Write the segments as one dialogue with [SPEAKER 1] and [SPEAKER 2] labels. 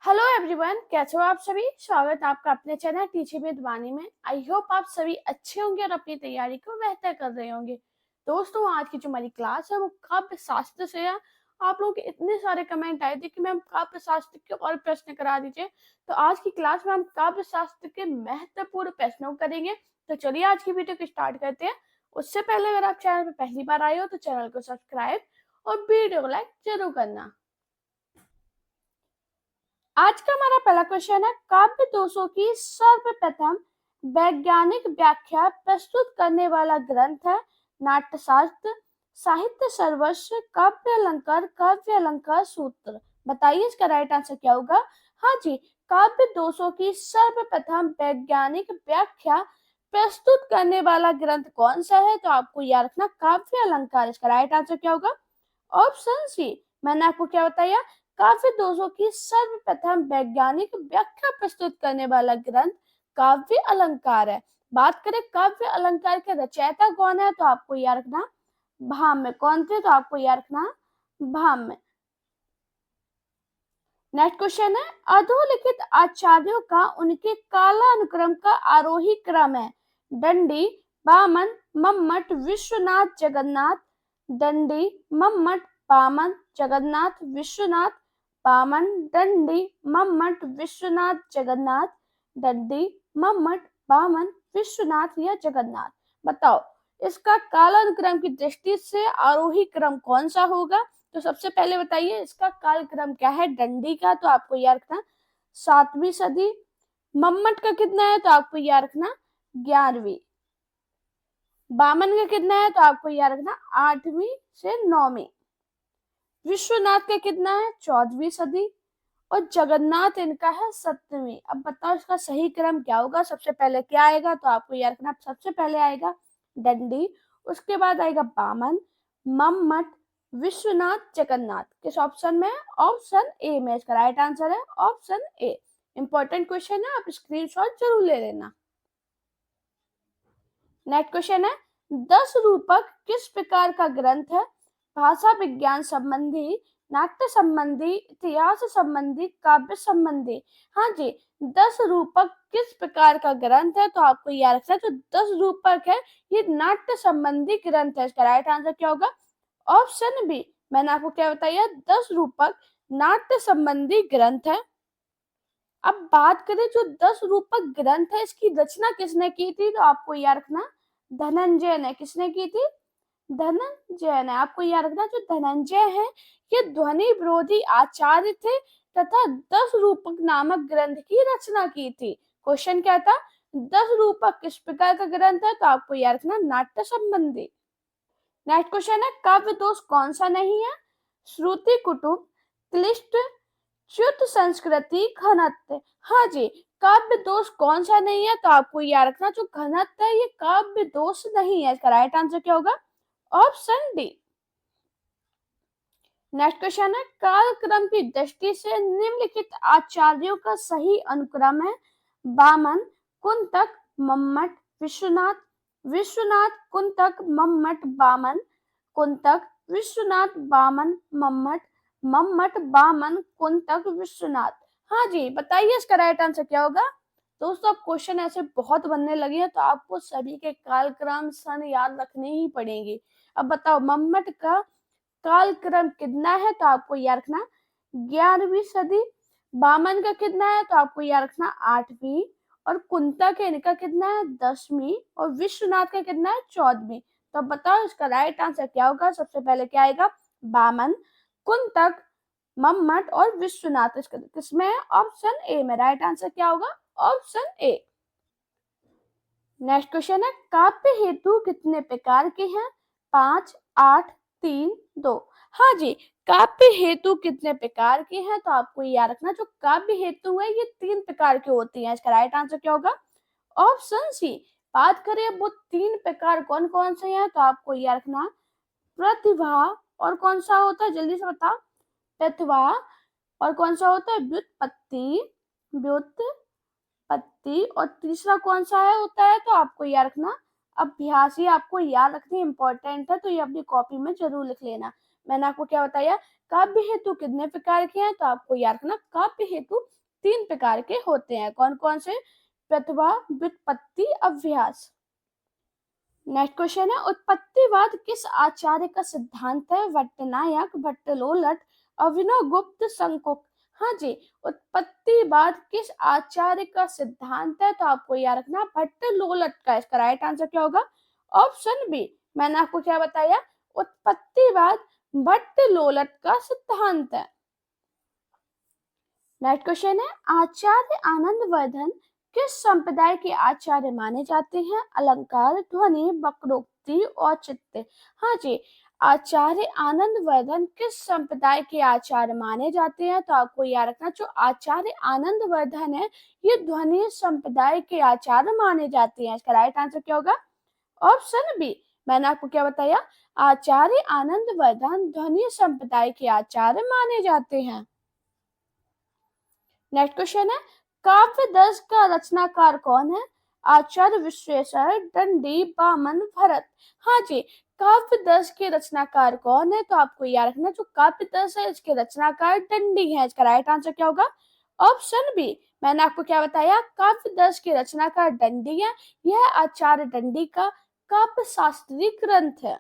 [SPEAKER 1] Hello everyone, कैसे हो आप सभी। स्वागत है आपका अपने चैनल टीचिंग विद वाणी में। आई होप आप सभी अच्छे होंगे और अपनी तैयारी को बेहतर कर रहे होंगे। दोस्तों, आज की जो हमारी क्लास है वो काव्य शास्त्र से है। आप लोगों के इतने सारे कमेंट आए थे कि मैम काव्य शास्त्र के और प्रश्न करा दीजिए। तो आज की क्लास में हम काव्य शास्त्र के महत्वपूर्ण प्रश्नों को करेंगे। तो चलिए आज की वीडियो को स्टार्ट करते हैं। उससे पहले अगर आप चैनल पर पहली बार आए हो तो चैनल को सब्सक्राइब और वीडियो को लाइक जरूर करना। आज का हमारा पहला क्वेश्चन है, काव्य दोषों की सर्वप्रथम वैज्ञानिक व्याख्या प्रस्तुत करने वाला ग्रंथ है नाट्यशास्त्र, साहित्य सर्वस्व, काव्य अलंकार सूत्र। बताइए इसका राइट आंसर क्या होगा। हाँ जी, काव्य दोषों की सर्वप्रथम वैज्ञानिक व्याख्या प्रस्तुत करने वाला ग्रंथ कौन सा है, तो आपको याद रखना काव्य अलंकार। इसका राइट आंसर क्या होगा। Option C. मैंने आपको क्या बताया, काव्य दोषों की सर्वप्रथम वैज्ञानिक व्याख्या प्रस्तुत करने वाला ग्रंथ काव्य अलंकार है। बात करें काव्य अलंकार के रचयिता कौन है, तो आपको याद रखना भाम्य। कौन थे, तो आपको याद रखना भाम्य। नेक्स्ट क्वेश्चन है, अधोलिखित आचार्यों का उनके कालानुक्रम का आरोही क्रम है दंडी, बामन, मम्मट, विश्वनाथ, जगन्नाथ। दंडी, मम्मट, बामन, जगन्नाथ, विश्वनाथ। बामन, दंडी, मम्मट, विश्वनाथ, जगन्नाथ। दंडी, मम्मट, बामन, विश्वनाथ या जगन्नाथ। बताओ इसका कालानुक्रम की दृष्टि से आरोही क्रम कौन सा होगा। तो सबसे पहले बताइए इसका कालक्रम क्या है दंडी का, तो आपको याद रखना 7वीं सदी। मम्मट का कितना है, तो आपको याद रखना 11वीं। बामन का कितना है, तो आपको याद रखना 8वीं से 9वीं। विश्वनाथ का कितना है, 14वीं सदी। और जगन्नाथ इनका है 7वीं। अब बताओ इसका सही क्रम क्या होगा। सबसे पहले क्या आएगा, तो आपको याद रखना सबसे पहले आएगा दंडी, उसके बाद आएगा बामन, मम्मट, विश्वनाथ, जगन्नाथ। किस ऑप्शन में, ऑप्शन ए में इसका राइट आंसर है ऑप्शन ए। इंपॉर्टेंट क्वेश्चन है, आप स्क्रीनशॉट जरूर ले लेना। नेक्स्ट क्वेश्चन है, 10 रूपक किस प्रकार का ग्रंथ है। भाषा विज्ञान संबंधी, नाट्य संबंधी, इतिहास संबंधी, काव्य संबंधी। हाँ जी, 10 रूपक किस प्रकार का ग्रंथ है, तो आपको याद रखना है जो 10 रूपक है ये नाट्य संबंधी ग्रंथ है। इसका राइट आंसर क्या होगा, ऑप्शन बी। मैंने आपको क्या बताया, 10 रूपक नाट्य संबंधी ग्रंथ है। अब बात करें जो 10 रूपक ग्रंथ है इसकी रचना किसने की थी, तो आपको याद रखना धनंजय ने। किसने की थी, धनंजय ने। आपको याद रखना जो धनंजय है ये ध्वनि विरोधी आचार्य थे तथा 10 रूपक नामक ग्रंथ की रचना की थी। क्वेश्चन क्या था, 10 रूपक किस प्रकार का ग्रंथ है, तो आपको याद रखना नाट्य संबंधी। नेक्स्ट क्वेश्चन है, काव्य दोष कौन सा नहीं है। श्रुति कुटुंब, क्लिष्ट, च्युत संस्कृति, घनत्व। हाँ जी, काव्य दोष कौन सा नहीं है, तो आपको याद रखना जो घनत्व है ये काव्य दोष नहीं है। इसका राइट आंसर क्या होगा, ऑप्शन डी। नेक्स्ट क्वेश्चन है, कालक्रम की दृष्टि से निम्नलिखित आचार्यों का सही अनुक्रम है बामन, कुंतक, मम्मट, विश्वनाथ। विश्वनाथ, कुंतक, मम्मट, बामन। कुंतक, विश्वनाथ, बामन, मम्मट। मम्मट, बामन, कुंतक, विश्वनाथ। हाँ जी, बताइए इसका राइट आंसर क्या होगा। दोस्तों अब क्वेश्चन ऐसे बहुत बनने लगे हैं तो आपको सभी के कालक्रम सन याद रखने ही पड़ेंगे। अब बताओ मम्मट का कालक्रम कितना है, तो आपको याद रखना 11वीं सदी। बामन का कितना है, तो आपको याद रखना 8वीं। और कुंता के इनका कितना है 10वीं। और विश्वनाथ का कितना है 14वीं। तो अब बताओ इसका राइट आंसर क्या होगा। सबसे पहले क्या आएगा, बामन, कुंतक, मम्मट और विश्वनाथ। इसका किसमें है, ऑप्शन ए में। राइट आंसर क्या होगा, ऑप्शन ए। नेक्स्ट क्वेश्चन है, काव्य हेतु कितने प्रकार के हैं। 5, 8, 3, 2। हाँ जी, काव्य हेतु कितने प्रकार के हैं, तो आपको याद रखना जो काव्य हेतु है ये 3 प्रकार के होती हैं। इसका राइट आंसर क्या होगा, ऑप्शन सी। बात करें वो 3 प्रकार कौन कौन से हैं, तो आपको याद रखना प्रतिभा, और कौन सा होता है जल्दी से बताओ, प्रतिभा। और कौन सा होता है व्युत्पत्ति, व्युत्पत्ति। और तीसरा कौन सा है होता है, तो आपको याद रखना अभ्यास, ये आपको याद रखनी इंपॉर्टेंट है, तो ये अपनी कॉपी में जरूर लिख लेना। मैंने आपको क्या बताया, काव्य हेतु कितने प्रकार के हैं, तो आपको याद रखना काव्य हेतु 3 प्रकार के होते हैं। कौन कौन से? प्रतिभा, व्युत्पत्ति, अभ्यास। नेक्स्ट क्वेश्चन है, उत्पत्तिवाद किस आचार्य का सिद्धांत है? भट्टनायक, भट्टलोलट, अभिनव गुप्त, शंकुक। हाँ जी, उत्पत्तिवाद किस आचार्य का सिद्धांत है? तो आपको याद रखना भट्टलोलट का। इसका राइट आंसर क्या होगा? Option B. मैंने आपको क्या बताया, उत्पत्तिवाद भट्टलोलट का सिद्धांत है। नेक्स्ट क्वेश्चन है, आचार्य आनंदवर्धन किस संप्रदाय के आचार्य माने जाते हैं? अलंकार, ध्वनि, वक्रोक्ति, औचित्य। हाँ जी, आचार्य आनंदवर्धन किस संप्रदाय के आचार्य माने जाते हैं? तो आपको याद रखना, जो आचार्य आनंदवर्धन है ये ध्वनि संप्रदाय के आचार्य माने जाते हैं। इसका राइट आंसर क्या होगा? Option B. मैंने आपको क्या बताया, आचार्य आनंदवर्धन ध्वनि संप्रदाय के आचार्य माने जाते हैं। नेक्स्ट क्वेश्चन है, काव्य दर्श का रचनाकार कौन है? आचार्य विश्वेश्वर, दंडी, वामन, भरत। हाँ जी, काव्य दर्श के रचनाकार कौन है? तो आपको याद रखना, जो काव्य दर्श है इसके रचनाकार दंडी है। इसका राइट आंसर क्या होगा? Option B. मैंने आपको क्या बताया, काव्य दर्श के रचनाकार दंडी है। यह आचार्य दंडी का काव्य शास्त्रीय ग्रंथ है।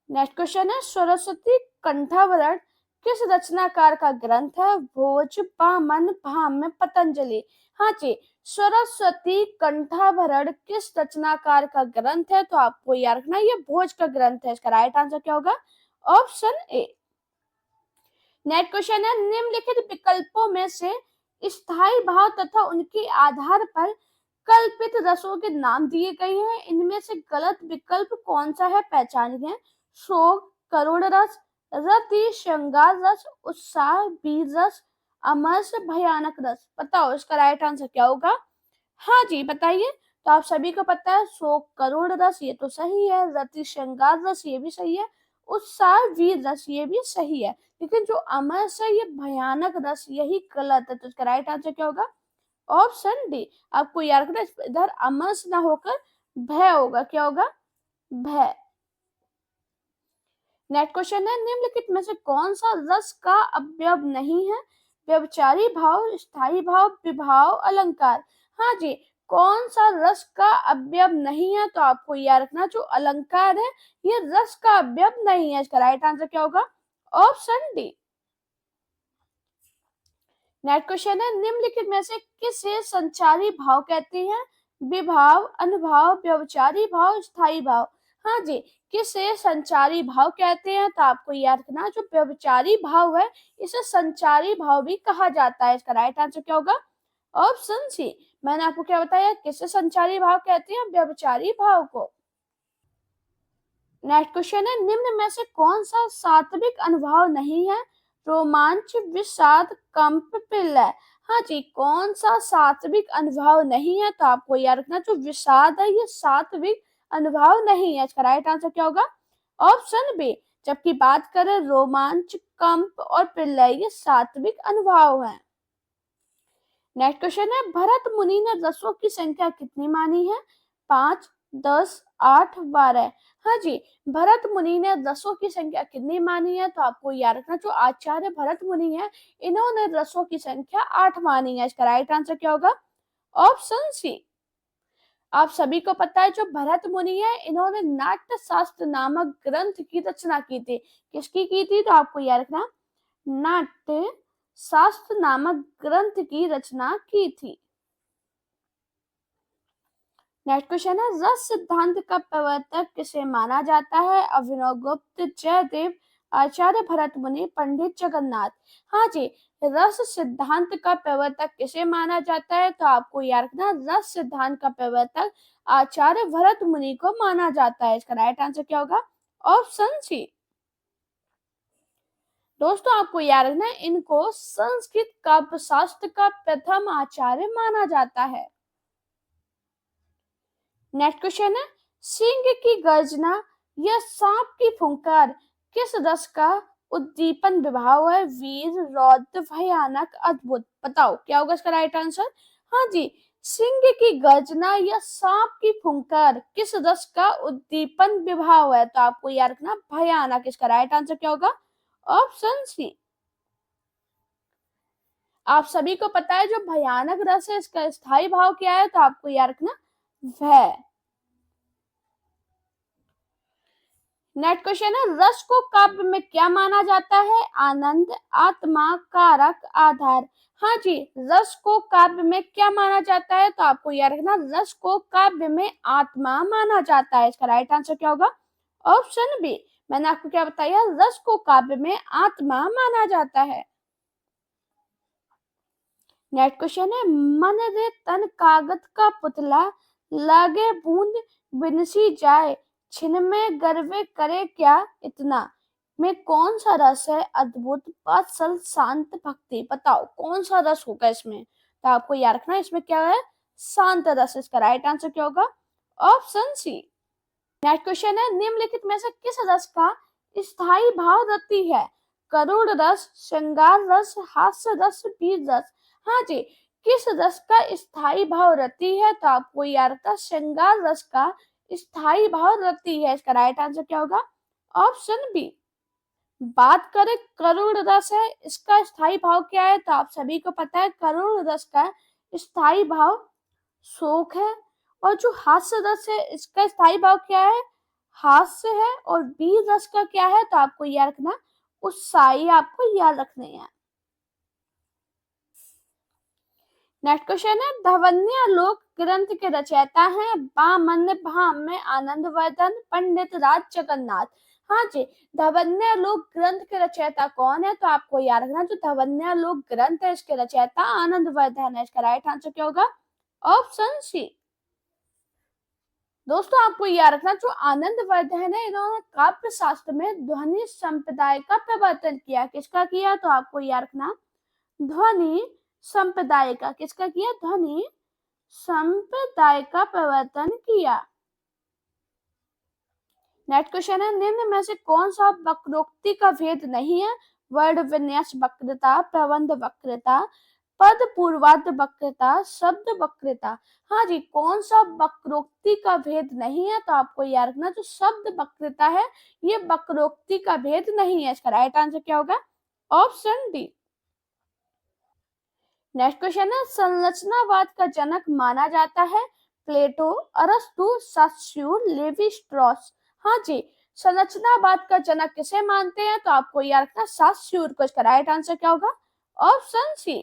[SPEAKER 1] नेक्स्ट क्वेश्चन है, सरस्वती कंठावरण किस रचनाकार का ग्रंथ है? भोज, वामन, भाम्य, पतंजलि। हाँ जी, सरस्वती कंठाभरण किस रचनाकार का ग्रंथ है? तो आपको याद रखना ये भोज का ग्रंथ है। इसका राइट आंसर क्या होगा? Option A. नेक्स्ट क्वेश्चन है, निम्नलिखित विकल्पों में से स्थायी भाव तथा उनके आधार पर कल्पित रसों के नाम दिए गए हैं। इनमें से गलत विकल्प कौन सा है, पहचानिए। शोक, करुण रस, रति, श्रृंगार रस, उत्साह, वीर रस, अमरस, भयानक रस। बताओ इसका राइट आंसर क्या होगा? हाँ जी बताइए। तो आप सभी को पता है, शोक, करुण रस ये तो सही है, रति, श्रृंगार रस ये भी सही है, उत्साह, वीर रस ये भी सही है, लेकिन जो अमरस है ये भयानक रस, यही गलत है। तो इसका राइट आंसर क्या होगा? Option D. आपको याद रखना, इधर अमरस ना होकर भय होगा। क्या होगा? भय। नेक्स्ट क्वेश्चन है, निम्नलिखित में से कौन सा रस का अवयव नहीं है? व्यभिचारी भाव, स्थायी भाव, विभाव, अलंकार। हाँ जी, कौन सा रस का अवयव नहीं है? तो आपको याद रखना, जो अलंकार है ये रस का अवयव नहीं है। इसका राइट आंसर क्या होगा? Option D. नेक्स्ट क्वेश्चन है, निम्नलिखित में से किसे संचारी भाव कहते हैं? विभाव, अनुभाव, व्यभिचारी भाव, स्थायी भाव। हाँ जी, किसे संचारी भाव कहते हैं? तो आपको याद रखना, जो व्यभिचारी भाव है इसे संचारी भाव भी कहा जाता है। इसका राइट आंसर क्या होगा? Option C. मैंने आपको क्या बताया, किसे संचारी भाव कहते हैं? व्यभिचारी भाव को। नेक्स्ट क्वेश्चन है, निम्न में से कौन सा सात्विक अनुभाव नहीं है? रोमांच, विषाद, कंप, प्रलय। हाँ जी, कौन सा सात्विक अनुभाव नहीं है? तो आपको याद रखना, जो विषाद है ये सात्विक अनुभाव नहीं है। इसका राइट आंसर क्या होगा? Option B. जबकि बात करें रोमांच, कंप और प्रलय, ये सात्विक अनुभाव है। नेक्स्ट क्वेश्चन है, भरत मुनि ने रसों की संख्या कितनी मानी है? 5, 10, 8, 12। हाँ जी, भरत मुनि ने रसों की संख्या कितनी मानी है? तो आपको याद रखना, जो आचार्य भरत मुनि है इन्होंने रसों की संख्या 8 मानी है। इसका राइट आंसर क्या होगा? Option C. आप सभी को पता है, जो भरत मुनि है इन्होंने नाट्य शास्त्र नामक ग्रंथ की रचना की थी। किसकी की थी? तो आपको याद रखना, नाट्य शास्त्र नामक ग्रंथ की रचना की थी। नेक्स्ट क्वेश्चन है, रस सिद्धांत का प्रवर्तक किसे माना जाता है? अभिनव गुप्त, जयदेव, आचार्य भरत मुनि, पंडित जगन्नाथ। हाँ जी, रस सिद्धांत का प्रवर्तक किसे माना जाता है? तो आपको याद रखना, रस सिद्धांत का प्रवर्तक आचार्य भरत मुनि को माना जाता है। इसका राइट आंसर क्या होगा? Option C. दोस्तों आपको याद रखना, इनको संस्कृत काव्य शास्त्र का प्रथम आचार्य माना जाता है। नेक्स्ट क्वेश्चन है, सिंह की गर्जना या सांप की फुंकार किस रस का उद्दीपन विभाव है? वीर, रौद्र, भयानक, अद्भुत। बताओ क्या होगा इसका राइट आंसर? हाँ जी, सिंह की गर्जना या सांप की फुंकार किस रस का उद्दीपन विभाव है? तो आपको याद रखना भयानक। इसका राइट आंसर क्या होगा? Option C. आप सभी को पता है जो भयानक रस है इसका स्थायी भाव क्या है? तो आपको याद रखना भय। नेक्स्ट क्वेश्चन है, रस को काव्य में क्या माना जाता है? आनंद, आत्मा, कारक, आधार। हाँ जी, रस को काव्य में क्या माना जाता है? तो आपको याद रखना रस को काव्य में आत्मा माना जाता है। इसका राइट आंसर क्या होगा? Option B. मैंने आपको क्या बताया? रस को काव्य में आत्मा माना जाता है। नेक्स्ट क्वेश्चन है, मन रे तन कागज का पुतला, लागे बूंद बिनसी जाए, छिन में गर्वे करे क्या इतना, में कौन सा रस है? अद्भुत, पातल, शांत, भक्ति। बताओ कौन सा रस होगा इसमें? तो आपको याद रखना इसमें क्या है? शांत रस। इसका राइट आंसर क्या होगा? ऑप्शन सी। नेक्स्ट क्वेश्चन है, निम्नलिखित में से किस रस का स्थायी भाव रति है? करुण रस, श्रृंगार रस, हास्य रस, वीर रस। हाँ जी, किस रस का स्थायी भाव रति है? तो आपको याद रखना श्रृंगार रस का स्थायी भाव रति है। इसका राइट आंसर क्या होगा? Option B. बात करें करुण रस है, इसका स्थायी भाव क्या है? तो आप सभी को पता है करुण रस का स्थायी भाव शोक है। और जो हास्य रस है इसका स्थायी भाव क्या है? हास्य है। और वीर रस का क्या है? तो आपको याद रखना उत्साही, आपको याद रखने हैं। नेक्स्ट क्वेश्चन है, धवन्यालोक ग्रंथ के रचयिता हैं बामन, भाम्य, आनंदवर्धन, पंडित राज जगन्नाथ। हाँ जी, धवन्यालोक ग्रंथ के रचयिता कौन है? तो आपको याद रखना जो धवन्यालोक ग्रंथ है इसके रचयिता आनंदवर्धन है। इसका राइट आंसर क्या होगा? Option C. दोस्तों आपको याद रखना जो आनंदवर्धन है इन्होंने काव्य शास्त्र में ध्वनि संप्रदाय का प्रवर्तन किया। किसका किया? तो आपको याद रखना ध्वनि संप्रदाय का। किसका किया? ध्वनि संप्रदाय का प्रवर्तन किया। नेक्स्ट क्वेश्चन है, निम्न में से कौन सा वक्रोक्ति का भेद नहीं है? वर्ण विन्यास वक्रता, प्रबंध वक्रता, पद पूर्वार्ध वक्रता, शब्द वक्रता। हाँ जी, कौन सा वक्रोक्ति का भेद नहीं है? तो आपको याद रखना जो शब्द वक्रता है ये वक्रोक्ति का भेद नहीं है। इसका राइट आंसर क्या होगा? Option D. नेक्स्ट क्वेश्चन है, संरचनावाद का जनक माना जाता है प्लेटो, अरस्तु, सास्यूर, लेवी स्ट्रॉस। हाँ जी, संरचनावाद का जनक किसे मानते हैं? तो आपको याद रखना सास्यूर को। इसका राइट आंसर क्या होगा? ऑप्शन सी।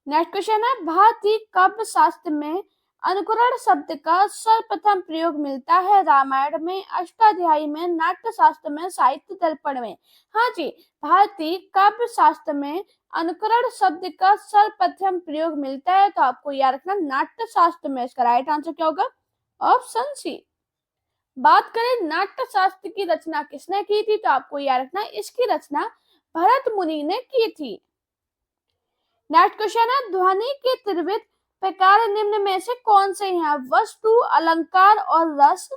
[SPEAKER 1] नेक्स्ट क्वेश्चन है, भारतीय काव्य शास्त्र में अनुकरण शब्द का सर्वप्रथम प्रयोग मिलता है रामायण में, अष्टाध्यायी में, नाट्य शास्त्र में, साहित्य दर्पण में। हाँ जी, भारतीय काव्य शास्त्र में अनुकरण शब्द का सर्वप्रथम प्रयोग मिलता है। तो आपको याद रखना नाट्य शास्त्र में। इसका राइट आंसर क्या होगा? Option C. बात करें नाट्य शास्त्र की रचना किसने की थी? तो आपको याद रखना इसकी रचना भरत मुनि ने की थी। नेक्स्ट क्वेश्चन है, ध्वनि के त्रिविध प्रकार निम्न में से कौन से हैं? वस्तु, अलंकार और रस,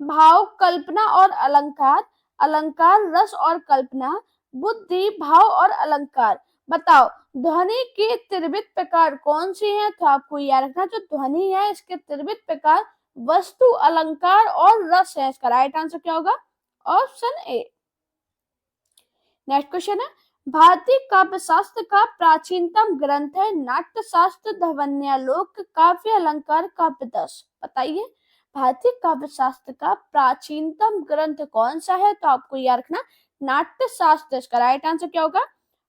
[SPEAKER 1] भाव, कल्पना और अलंकार, अलंकार, रस और कल्पना, बुद्धि, भाव और अलंकार। बताओ ध्वनि के त्रिविध प्रकार कौन से हैं? तो आपको याद रखना जो ध्वनि है इसके त्रिविध प्रकार वस्तु, अलंकार और रस है। इसका राइट आंसर क्या होगा? Option A. नेक्स्ट क्वेश्चन है, भारतीय काव्य शास्त्र का प्राचीनतम ग्रंथ है नाट्य शास्त्र, धवन्यालोक, काव्य अलंकार, काव्यदर्श। बताइए भारतीय काव्य शास्त्र का प्राचीनतम ग्रंथ कौन सा है? तो आपको याद रखना नाट्य शास्त्र। इसका राइट आंसर क्या होगा?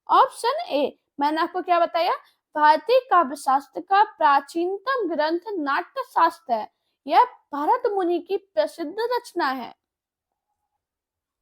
[SPEAKER 1] Option A. मैंने आपको क्या बताया? भारतीय काव्य शास्त्र का प्राचीनतम ग्रंथ नाट्य शास्त्र है। यह भरत मुनि की प्रसिद्ध रचना है।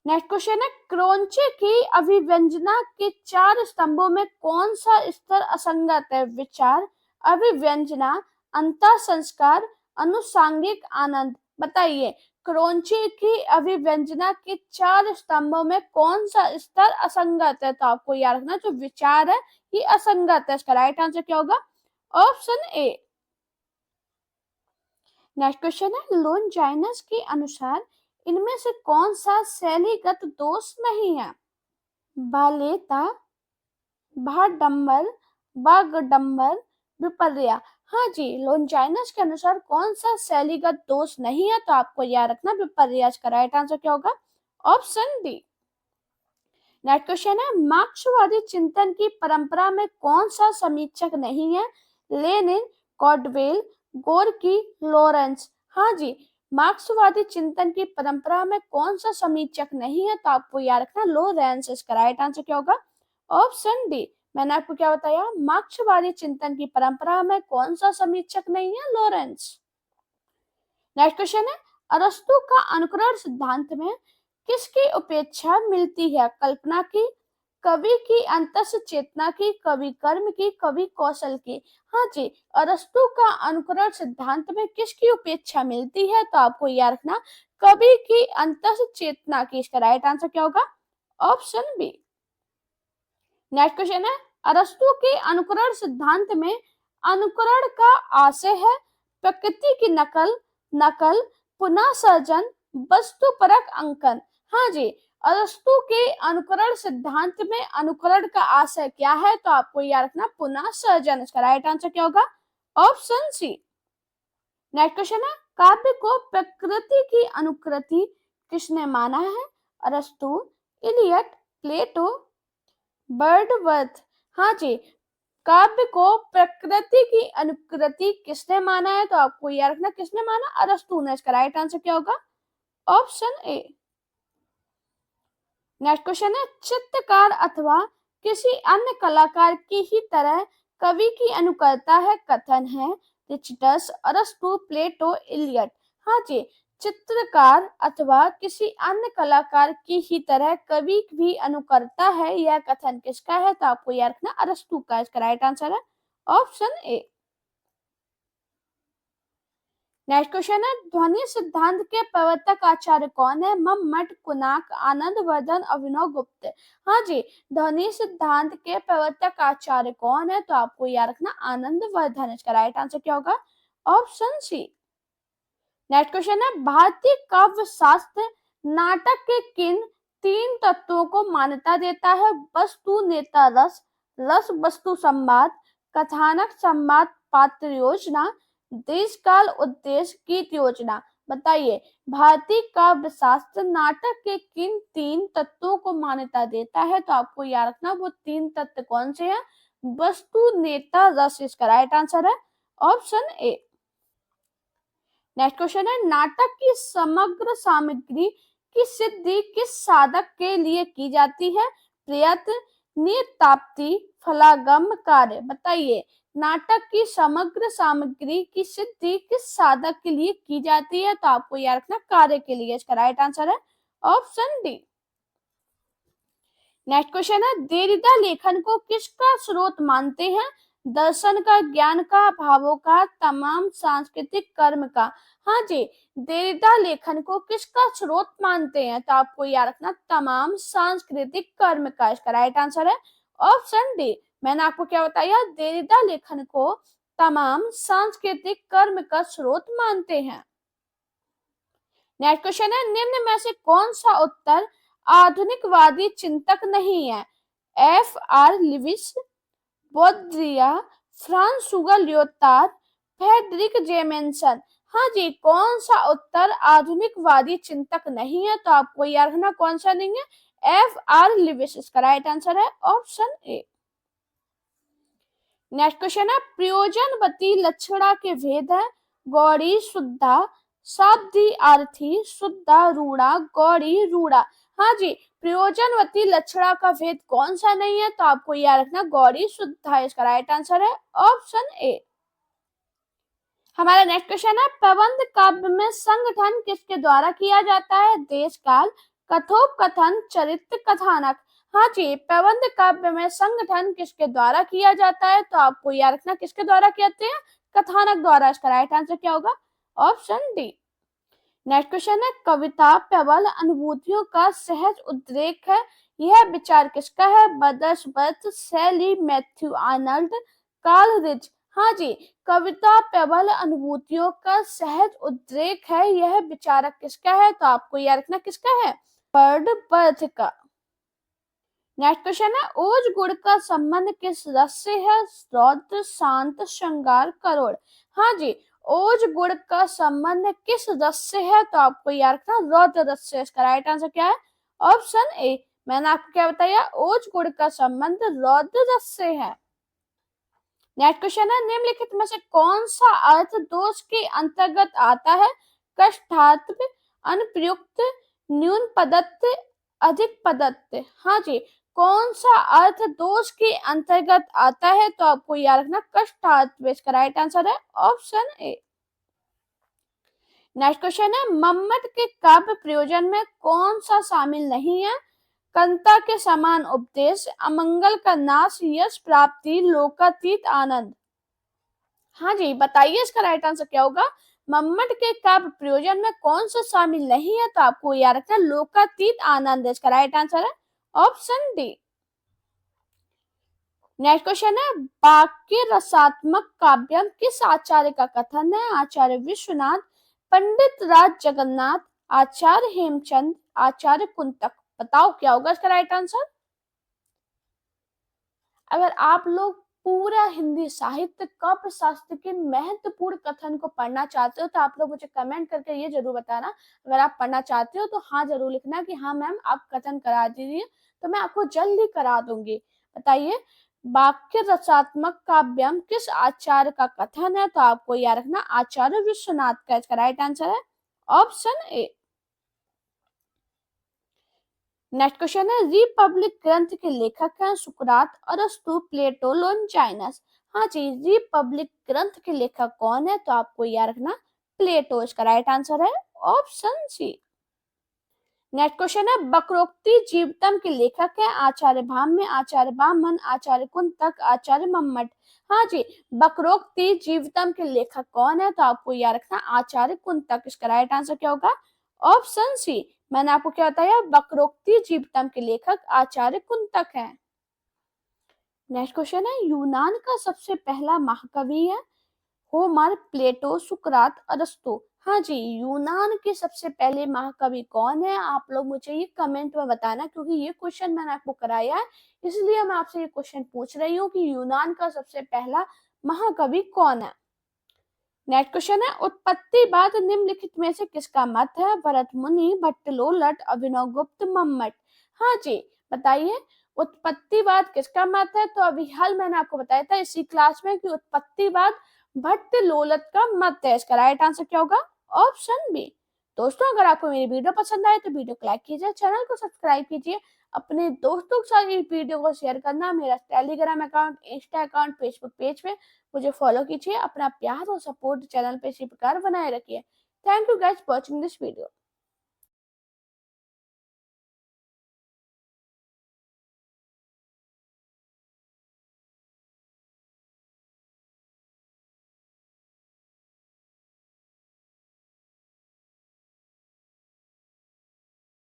[SPEAKER 1] नेक्स्ट क्वेश्चन है, क्रोंचे की अभिव्यंजना के चार स्तंभों में कौन सा स्तर असंगत है? विचार, अभिव्यंजना, अंतः संस्कार, अनुसांगिक आनंद। बताइए क्रोंचे की अभिव्यंजना के चार स्तंभों में कौन सा स्तर असंगत है? तो आपको याद रखना जो विचार है ये असंगत है। इसका राइट आंसर क्या होगा? Option A. नेक्स्ट क्वेश्चन है, लोनजाइनस के अनुसार इनमें से कौन सा शैलीगत दोष नहीं है? बालेता, भाडंबर, बागडंबर, विपर्य। हाँ जी, लोनजाइनस के अनुसार कौन सा शैलीगत दोष नहीं है, तो आपको याद रखना विपर्य। इसका राइट आंसर क्या होगा? Option D. नेक्स्ट क्वेश्चन है, मार्क्सवादी चिंतन की परंपरा में कौन सा समीक्षक नहीं है? Lenin, Caldwell, Gorky, Lawrence. हाँ जी, मार्क्सवादी चिंतन की परंपरा में कौन सा समीक्षक नहीं है, तो आपको याद रखना लॉरेंस। इसका राइट आंसर क्या होगा? Option D. मैंने आपको क्या बताया? मार्क्सवादी चिंतन की परंपरा में कौन सा समीक्षक नहीं है? लॉरेंस। नेक्स्ट क्वेश्चन है, अरस्तु का अनुकरण सिद्धांत में किसकी उपेक्षा मिलती है? कल्पना की, कवि की अंतस चेतना की, कवि कर्म की, कवि कौशल की। हाँ जी, अरस्तु का अनुकरण सिद्धांत में किसकी उपेक्षा मिलती है? तो आपको याद रखना कवि की अंतस चेतना की। इसका राइट आंसर क्या होगा? Option B. नेक्स्ट क्वेश्चन है, अरस्तु के अनुकरण सिद्धांत में अनुकरण का आशय है प्रकृति की नकल, नकल, पुनः सर्जन, वस्तुपरक अंकन। हाँ जी, अरस्तु के अनुकरण सिद्धांत में अनुकरण का आशय क्या है? तो आपको याद रखना पुनः सर्जन। इसका राइट आंसर क्या होगा? ऑप्शन सी। नेक्स्ट क्वेश्चन है, काव्य को प्रकृति की अनुकृति किसने माना है? अरस्तु, इलियट, प्लेटो, बर्डवर्थ। हाँ जी, काव्य को प्रकृति की अनुकृति किसने माना है? तो आपको याद रखना किसने माना? अरस्तु ने। इसका राइट आंसर क्या होगा? Option A. नेक्स्ट क्वेश्चन है, चित्रकार अथवा किसी अन्य कलाकार की ही तरह कवि की अनुकर्ता है, कथन है रिचटस, अरस्तु, प्लेटो, इलियट। हाँ जी, चित्रकार अथवा किसी अन्य कलाकार की ही तरह कवि भी अनुकर्ता है, यह कथन किसका है? तो आपको याद रखना अरस्तु का। इसका राइट आंसर है ऑप्शन ए। नेक्स्ट क्वेश्चन है, ध्वनि सिद्धांत के प्रवर्तक आचार्य कौन है? मम्मट, कुनाक, आनंद वर्धन, अभिनव गुप्त। हाँ जी, ध्वनि सिद्धांत के प्रवर्तक आचार्य कौन है? तो आपको याद रखना आनंद वर्धन। इसका राइट आंसर क्या होगा? ऑप्शन सी। नेक्स्ट क्वेश्चन है, भारतीय काव्य शास्त्र नाटक के किन तीन तत्वों को मान्यता देता है? वस्तु, नेता, रस, रस वस्तु संवाद, कथानक संवाद, पात्र योजना, देश काल उद्देश्य, गीत योजना। बताइए, भारतीय काव्य शास्त्र नाटक के किन तीन तत्वों को मान्यता देता है? तो आपको याद रखना वो तीन तत्व कौन से हैं? वस्तु, नेता, रस। इसका राइट आंसर है ऑप्शन ए। नेक्स्ट क्वेश्चन है, नाटक की समग्र सामग्री की सिद्धि किस साधक के लिए की जाती है? प्रयत्न, नियताप्ति, फलागम, कार्य। बताइए, नाटक की समग्र सामग्री की सिद्धि किस साधक के लिए की जाती है? तो आपको याद रखना कार्य के लिए। इसका राइट आंसर है ऑप्शन डी। नेक्स्ट क्वेश्चन है, देरिदा लेखन को किसका स्रोत मानते हैं? दर्शन का, ज्ञान का, भावों का, तमाम सांस्कृतिक कर्म का। हाँ जी, देरिदा लेखन को किसका स्रोत मानते हैं? तो आपको याद रखना तमाम सांस्कृतिक कर्म का। इसका राइट आंसर है ऑप्शन डी। मैंने आपको क्या बताया? देरिदा लेखन को तमाम सांस्कृतिक कर्म का स्रोत मानते हैं। नेक्स्ट क्वेश्चन है, निम्न में से कौन सा उत्तर आधुनिकवादी चिंतक नहीं है? F R Leavis, Baudrillard, Francois Lyotard, Fredric Jameson. हाँ जी, कौन सा उत्तर आधुनिकवादी चिंतक नहीं है? तो आपको याद रखना कौन सा नहीं है? F R Lewis. इसका राइट आंसर है ऑप्शन ए। नेक्स्ट क्वेश्चन है, प्रयोजनवती लक्षणा के भेद है गौड़ी, शुद्धा, शाब्दी, आर्थी, शुद्धा, रूढ़ा, गौड़ी, रूढ़ा। हाँ जी, प्रयोजनवती लक्षणा का भेद कौन सा नहीं है? तो आपको याद रखना गौड़ी, शुद्धा। इसका राइट आंसर है ऑप्शन ए। हमारा नेक्स्ट क्वेश्चन है, प्रबंध काव्य में संगठन किसके द्वारा किया जाता है? देश काल, कथोपकथन, चरित्र, कथानक। हाँ जी, प्रबंध काव्य में संगठन किसके द्वारा किया जाता है? तो आपको याद रखना किसके द्वारा कहते हैं? कथानक द्वारा। इसका राइट आंसर क्या होगा? Option D. नेक्स्ट क्वेश्चन है, कविता प्रबल अनुभूतियों का सहज उद्रेक है, यह विचार किसका है? बदर्सवर्थ, शैली, मैथ्यू आर्नल्ड, कार्ल रिच। हाँ जी, कविता प्रबल अनुभूतियों का सहज उद्रेक है, यह विचारक किसका है? तो आपको याद रखना किसका है? बर्डवर्थ का। नेक्स्ट क्वेश्चन है ओज गुण का संबंध किस रस से है? रौद्र, शांत, श्रृंगार, करुण। हाँ जी, ओज गुण का संबंध किस रस से है? तो आपको याद रखना रौद्र रस से। इसका राइट आंसर क्या है? Option A. मैंने आपको क्या बताया? ओज गुण का संबंध रौद्र रस से है। नेक्स्ट क्वेश्चन है निम्नलिखित में से कौन सा अर्थ दोष के अंतर्गत आता है? कष्टात्म, अनुप्रयुक्त, न्यून पदत्त, अधिक पदत्त। हाँ जी, कौन सा अर्थ दोष के अंतर्गत आता है? तो आपको याद रखना कष्टात्म। इसका राइट आंसर है ऑप्शन ए। नेक्स्ट क्वेश्चन है मम्मट के काव्य प्रयोजन में कौन सा शामिल नहीं है? कंता के समान उपदेश, अमंगल का नाश, यश प्राप्ति, लोकातीत आनंद। हाँ जी, बताइए इसका राइट आंसर क्या होगा? मम्मट के काव्य प्रयोजन में कौन सा शामिल नहीं है? तो आपको याद रखना लोकातीत आनंद। इसका राइट आंसर है ऑप्शन डी। नेक्स्ट क्वेश्चन है वाक्य रसात्मक काव्यम किस आचार्य का कथन है? आचार्य विश्वनाथ, पंडित राज जगन्नाथ, आचार्य हेमचंद, आचार्य कुंतक। बताओ क्या होगा इसका राइट आंसर? अगर आप लोग पूरा हिंदी साहित्य काव्य शास्त्र के महत्वपूर्ण कथन को पढ़ना चाहते हो तो आप लोग मुझे कमेंट करके ये जरूर बताना। अगर आप पढ़ना चाहते हो तो हाँ जरूर लिखना कि हाँ मैम आप कथन करा दीजिए, तो मैं आपको जल्दी करा दूंगी। बताइए वाक्य रसात्मक काव्यम किस आचार्य का कथन है? तो आपको याद रखना आचार्य विश्वनाथ का। इसका राइट आंसर है ऑप्शन ए। नेक्स्ट क्वेश्चन है रिपब्लिक ग्रंथ के लेखक हैं सुकरात, अरस्तु, प्लेटो, लोनचाइनस। हाँ जी, रिपब्लिक ग्रंथ के लेखक कौन है? तो आपको याद रखना प्लेटो। इसका राइट आंसर है ऑप्शन सी। नेक्स्ट क्वेश्चन है वक्रोक्ति जीवितम के लेखक है आचार्य भाम्य, आचार्य बामन, आचार्य कुंतक, आचार्य मम्मट। हाँ जी, वक्रोक्ति जीवितम के लेखक कौन है? तो आपको याद रखना आचार्य कुंतक। इसका राइट आंसर क्या होगा? Option C. मैंने आपको क्या बताया? वक्रोक्ति जीवितम के लेखक आचार्य कुंतक है। नेक्स्ट क्वेश्चन है यूनान का सबसे पहला महाकवि है होमर, प्लेटो, सुकरात, अरस्तु। हाँ जी, यूनान के सबसे पहले महाकवि कौन है? आप लोग मुझे ये कमेंट में बताना, क्योंकि ये क्वेश्चन मैंने आपको कराया है, इसलिए मैं आपसे ये क्वेश्चन पूछ रही हूँ कि यूनान का सबसे पहला महाकवि कौन है। नेक्स्ट क्वेश्चन है उत्पत्तिवाद निम्नलिखित में से किसका मत है? भरत मुनि, भट्टलोलट, अभिनव गुप्त, मम्मट। हाँ जी, बताइए उत्पत्तिवाद किसका मत है? तो अभी हाल मैंने आपको बताया था इसी क्लास में कि उत्पत्तिवाद भट्टलोलट का मत है। इसका राइट आंसर क्या होगा? Option B. दोस्तों अगर आपको मेरी वीडियो पसंद आए तो वीडियो को लाइक कीजिए, चैनल को सब्सक्राइब कीजिए, अपने दोस्तों के साथ इस वीडियो को शेयर करना। मेरा Telegram account, Insta account, Facebook page पे मुझे फॉलो कीजिए। अपना प्यार और सपोर्ट चैनल पे इसी प्रकार बनाए रखिए। Thank you guys for watching this video.